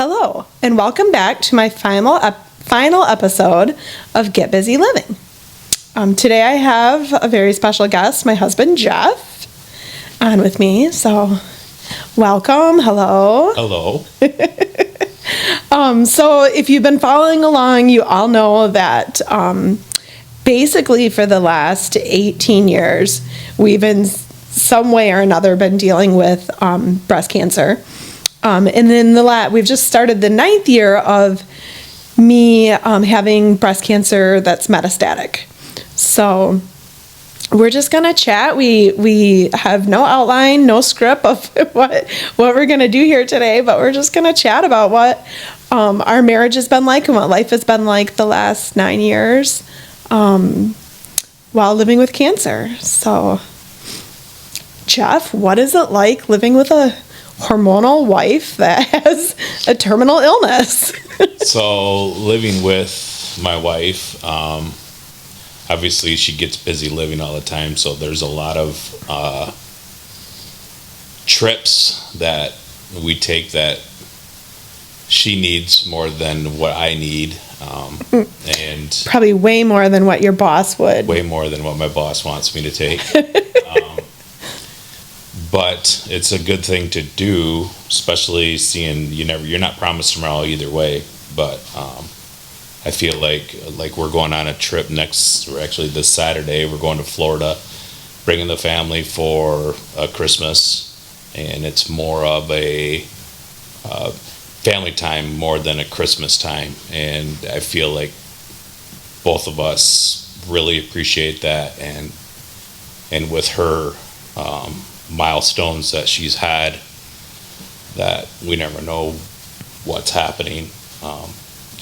Hello, and welcome back to my final episode of Get Busy Living. Today I have a very special guest, my husband Jeff, on with me. So, welcome. Hello. Hello. So if you've been following along, you all know that basically for the last 18 years, we've in some way or another been dealing with breast cancer. And then we've just started the 9th year of me having breast cancer that's metastatic. So we're just gonna chat. We have no outline, no script of what we're gonna do here today, but we're just gonna chat about what our marriage has been like and what life has been like the last 9 years while living with cancer. So, Jeff, what is it like living with a hormonal wife that has a terminal illness? So living with my wife, obviously she gets busy living all the time, so there's a lot of trips that we take that she needs more than what I need, and probably way more than what your boss would. Way more than what my boss wants me to take. But it's a good thing to do, especially seeing you're not promised tomorrow either way. But I feel like we're going on a trip this Saturday. We're going to Florida, bringing the family for Christmas, and it's more of a family time more than a Christmas time. And I feel like both of us really appreciate that, and with her milestones that she's had, that we never know what's happening,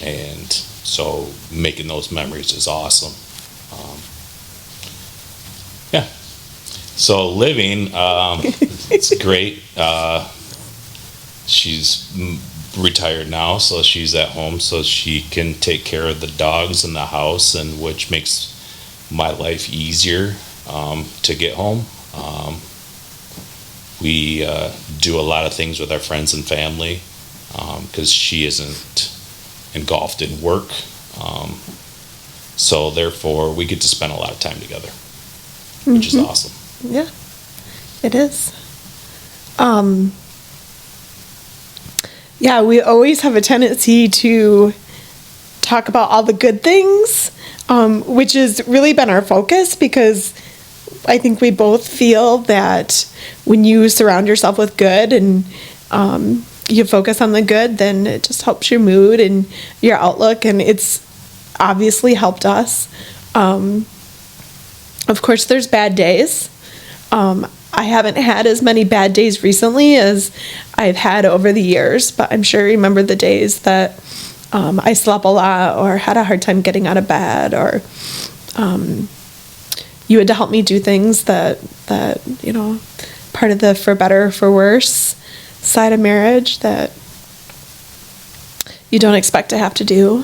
and so making those memories is awesome. So living, it's great. She's retired now, so she's at home, so she can take care of the dogs in the house, and which makes my life easier to get home. We do a lot of things with our friends and family because she isn't engulfed in work. So therefore, we get to spend a lot of time together, which is awesome. Yeah, it is. Yeah, we always have a tendency to talk about all the good things, which has really been our focus, because I think we both feel that when you surround yourself with good and you focus on the good, then it just helps your mood and your outlook, and it's obviously helped us. Of course, there's bad days. I haven't had as many bad days recently as I've had over the years, but I'm sure you remember the days that I slept a lot or had a hard time getting out of bed, or you had to help me do things that part of the for better, for worse side of marriage that you don't expect to have to do.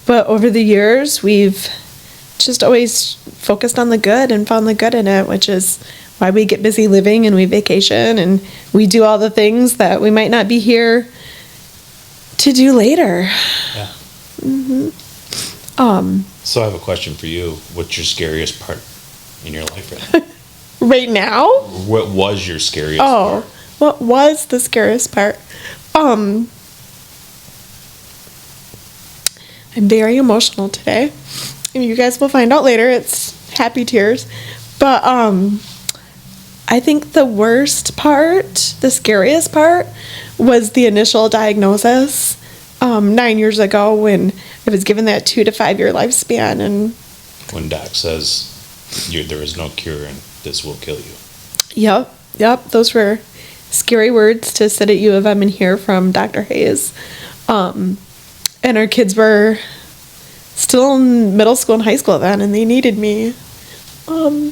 But over the years, we've just always focused on the good and found the good in it, which is why we get busy living and we vacation and we do all the things that we might not be here to do later. Yeah. Mm-hmm. So I have a question for you. What's your scariest part in your life right now? Right now? What was your scariest part? What was the scariest part? I'm very emotional today. And you guys will find out later. It's happy tears. But I think the worst part, the scariest part, was the initial diagnosis 9 years ago when I was given that 2 to 5 year lifespan. And when Doc says there is no cure and this will kill you. Yep. Those were scary words to sit at U of M and hear from Dr. Hayes. And our kids were still in middle school and high school then, and they needed me. But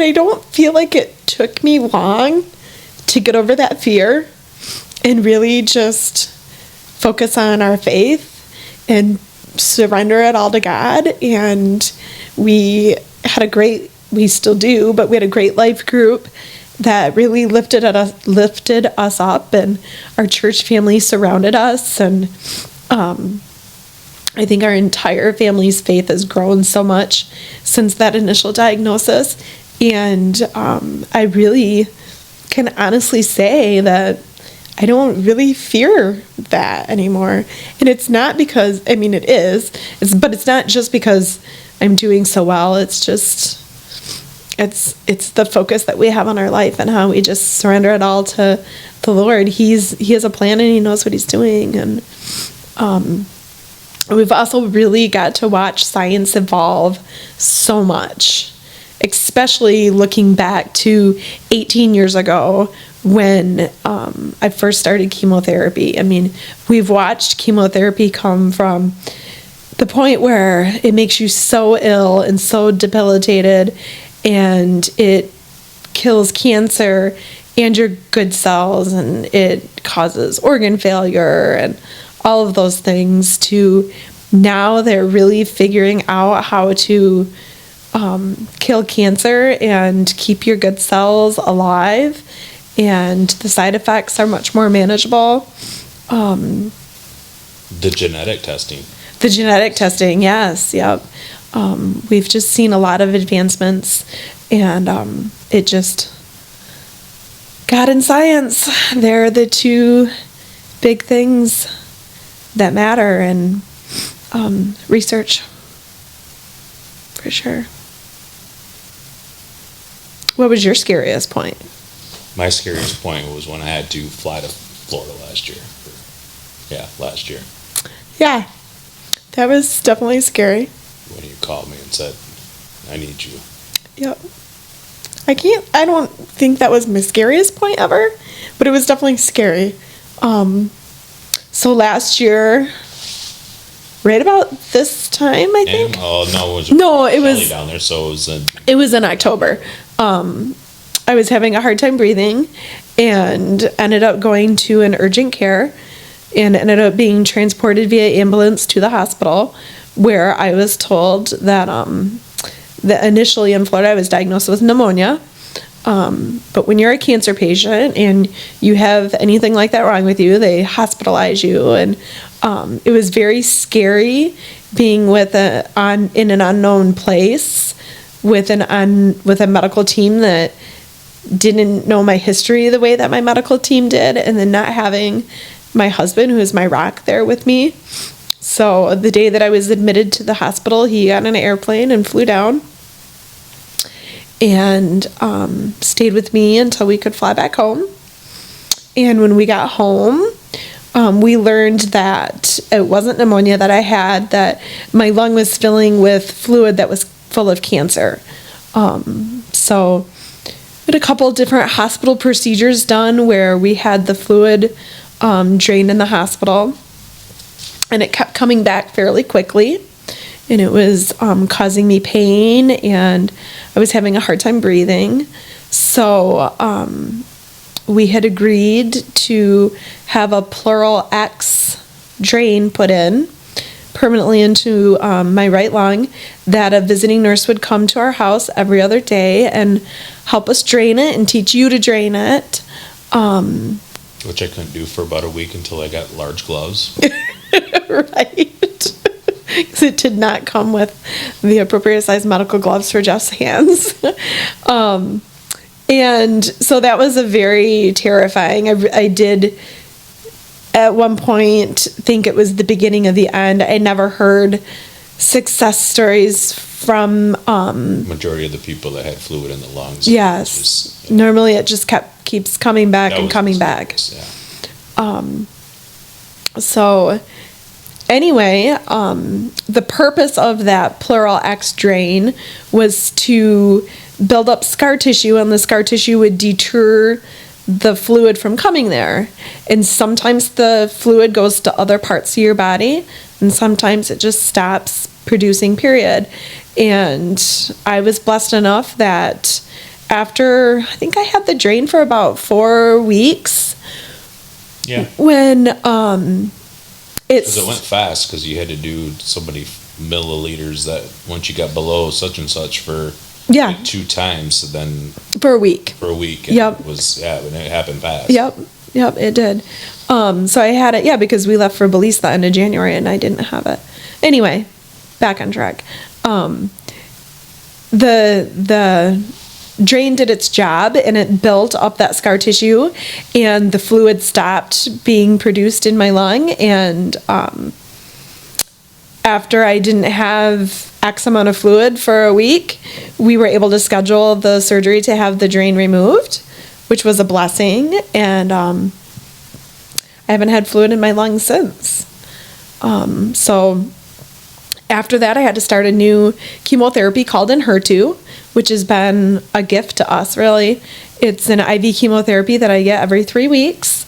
I don't feel like it took me long to get over that fear and really just focus on our faith and surrender it all to God. And we still do, but we had a great life group, that really lifted us up, and our church family surrounded us, and I think our entire family's faith has grown so much since that initial diagnosis. And I really can honestly say that I don't really fear that anymore. And it's not because, I mean, it is, but it's not just because I'm doing so well. It's just, it's the focus that we have on our life and how we just surrender it all to the Lord. He has a plan and he knows what he's doing. And we've also really got to watch science evolve so much, especially looking back to 18 years ago when I first started chemotherapy. I mean, we've watched chemotherapy come from the point where it makes you so ill and so debilitated, and it kills cancer and your good cells, and it causes organ failure and all of those things, to now they're really figuring out how to kill cancer and keep your good cells alive, and the side effects are much more manageable. The genetic testing. The genetic testing, yes, yep. We've just seen a lot of advancements, and it just, God and science, they're the two big things that matter, and research, for sure. What was your scariest point? My scariest point was when I had to fly to Florida last year. Last year. Yeah, that was definitely scary. When you called me and said, I need you. Yep. I don't think that was my scariest point ever, but it was definitely scary. So last year, right about this time, I think. It was down there, so it was in October. I was having a hard time breathing and ended up going to an urgent care and ended up being transported via ambulance to the hospital, where I was told that initially in Florida I was diagnosed with pneumonia. But when you're a cancer patient and you have anything like that wrong with you, they hospitalize you. And it was very scary being in an unknown place with a medical team that didn't know my history the way that my medical team did, and then not having my husband, who is my rock, there with me. So the day that I was admitted to the hospital, he got on an airplane and flew down and stayed with me until we could fly back home. And when we got home, we learned that it wasn't pneumonia that I had, that my lung was filling with fluid that was full of cancer. So we had a couple different hospital procedures done where we had the fluid drained in the hospital, and it kept coming back fairly quickly, and it was causing me pain, and I was having a hard time breathing. So we had agreed to have a pleural X drain put in permanently into my right lung, that a visiting nurse would come to our house every other day and help us drain it and teach you to drain it. Which I couldn't do for about a week until I got large gloves. Right. Because it did not come with the appropriate size medical gloves for Jeff's hands. And so that was a very terrifying. I did at one point think it was the beginning of the end. I never heard success stories from majority of the people that had fluid in the lungs. Yes. Normally it just keeps coming back and coming back. Yeah. So anyway, the purpose of that pleural X drain was to build up scar tissue, and the scar tissue would deter the fluid from coming there. And sometimes the fluid goes to other parts of your body, and sometimes it just stops producing, period. And I was blessed enough that after, I think I had the drain for about 4 weeks. Yeah. When because it went fast, because you had to do so many milliliters that once you got below such and such for Yeah. like 2 times, so then For a week. for a week. And Yep. It was, and it happened fast. Yep, it did. So I had it, because we left for Belize the end of January and I didn't have it. Anyway, back on track. The drain did its job and it built up that scar tissue and the fluid stopped being produced in my lung. And after I didn't have X amount of fluid for a week, we were able to schedule the surgery to have the drain removed, which was a blessing. And I haven't had fluid in my lungs since. So after that, I had to start a new chemotherapy called Enhertu, which has been a gift to us, really. It's an IV chemotherapy that I get every 3 weeks.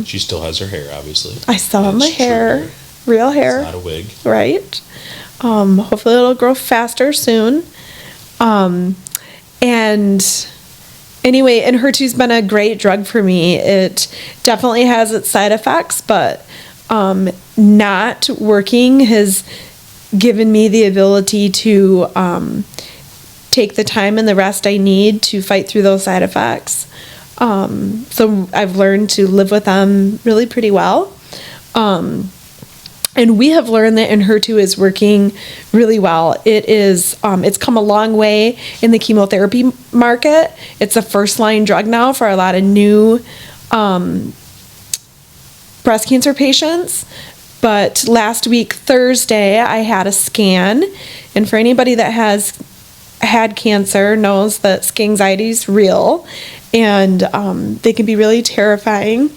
She still has her hair, obviously. I still have my It's true hair, real hair. It's not a wig. Right. Hopefully it'll grow faster soon. And anyway, Enhertu's been a great drug for me. It definitely has its side effects, but not working has given me the ability to take the time and the rest I need to fight through those side effects. So I've learned to live with them really pretty well. And we have learned that Enhertu is working really well. It's come a long way in the chemotherapy market. It's a first-line drug now for a lot of new breast cancer patients. But last week, Thursday, I had a scan. And for anybody that has had cancer knows that scanziety is real. And they can be really terrifying.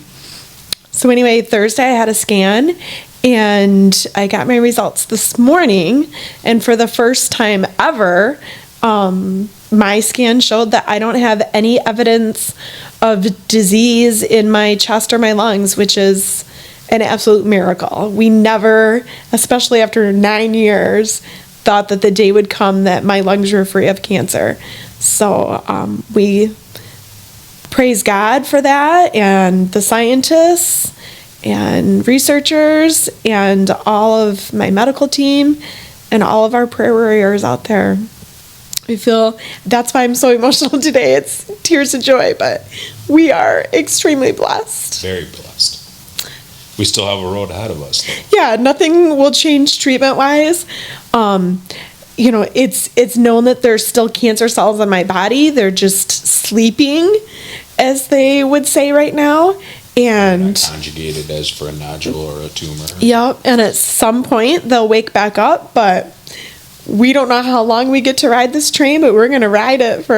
So anyway, Thursday, I had a scan. And I got my results this morning. And for the first time ever, my scan showed that I don't have any evidence of disease in my chest or my lungs, which is an absolute miracle. We never, especially after 9 years, thought that the day would come that my lungs were free of cancer. So we praise God for that, and the scientists and researchers and all of my medical team and all of our prayer warriors out there. I feel that's why I'm so emotional today. It's tears of joy, but we are extremely blessed. Very blessed. We still have a road ahead of us, though. Yeah, nothing will change treatment-wise. It's known that there's still cancer cells in my body. They're just sleeping, as they would say right now. And Not conjugated as for a nodule or a tumor. Yep, and at some point they'll wake back up, but we don't know how long we get to ride this train, but we're going to ride it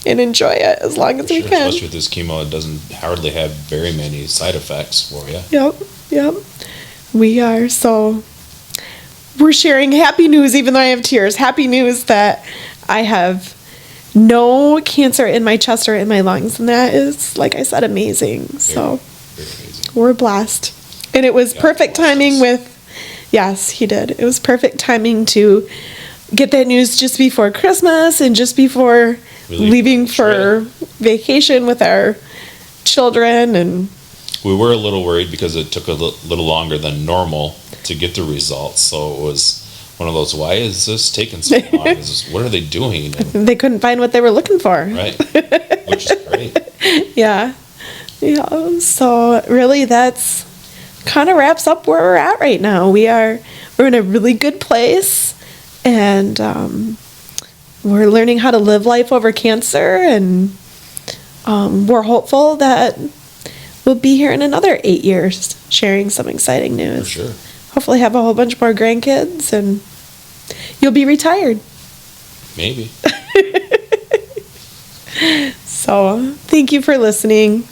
and enjoy it as long as we can. Especially with this chemo, it doesn't hardly have very many side effects for you. Yep. We are. So we're sharing happy news, even though I have tears. Happy news that I have no cancer in my chest or in my lungs. And that is, like I said, amazing. Very amazing. We're blessed. And it was perfect timing yes, he did. It was perfect timing to get that news just before Christmas and just before leaving for vacation with our children. And we were a little worried because it took a little longer than normal to get the results. So it was one of those, why is this taking so long? What are they doing? And, they couldn't find what they were looking for. Right. Which is great. Yeah. So really that's kind of wraps up where we're at right now. We're in a really good place, and we're learning how to live life over cancer, and we're hopeful that we'll be here in another 8 years sharing some exciting news. For sure. Hopefully have a whole bunch more grandkids, and you'll be retired. Maybe. So thank you for listening.